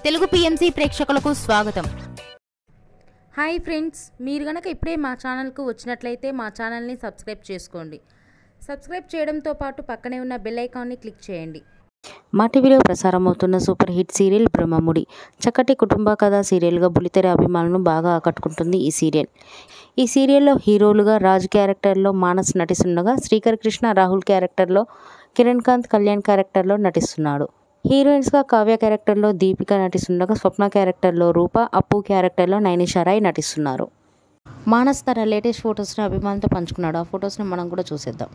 Telugu PMC ప్రేక్షకులకు స్వాగతం. Hi friends, మీరు గనక ఇప్పుడే మా ఛానల్కు వచ్చినట్లయితే మా ఛానల్ని సబ్స్క్రైబ్ చేసుకోండి. సబ్స్క్రైబ్ చేయడంతో పాటు పక్కనే ఉన్న బెల్ ఐకాన్ని క్లిక్ చేయండి. మా టీవీలో ప్రసారమవుతున్న సూపర్ హిట్ సీరియల్ బ్రహ్మముడి చక్కటి కుటుంబ కథా సీరియల్గా బుల్లితెర అభిమానులను బాగా ఆకట్టుకుంటుంది ఈ సీరియల్. ఈ సీరియల్లో హీరోలుగా రాజ్ క్యారెక్టర్లో మానస్ నటిస్తుండగా, శ్రీకర్ కృష్ణ రాహుల్ క్యారెక్టర్లో, కిరణ్ కాంత్ కళ్యాణ్ క్యారెక్టర్లో నటిస్తున్నాడు. హీరోయిన్స్గా కావ్య క్యారెక్టర్లో దీపిక నటిస్తుండగా, స్వప్న క్యారెక్టర్లో రూప, అప్పు క్యారెక్టర్లో నైనిషా రాయ్ నటిస్తున్నారు. మానస్ తన లేటెస్ట్ ఫొటోస్ని అభిమానులతో పంచుకున్నాడు. ఆ ఫొటోస్ని మనం కూడా చూసేద్దాం.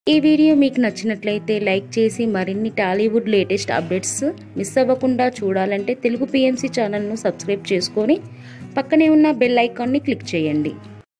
ఈ వీడియో మీకు నచ్చినట్లయితే లైక్ చేసి మరిన్ని టాలీవుడ్ లేటెస్ట్ అప్డేట్స్ మిస్ అవ్వకుండా చూడాలంటే తెలుగు పిఎంసి ఛానల్ను సబ్స్క్రైబ్ చేసుకొని పక్కనే ఉన్న బెల్ ఐకాన్ని క్లిక్ చేయండి.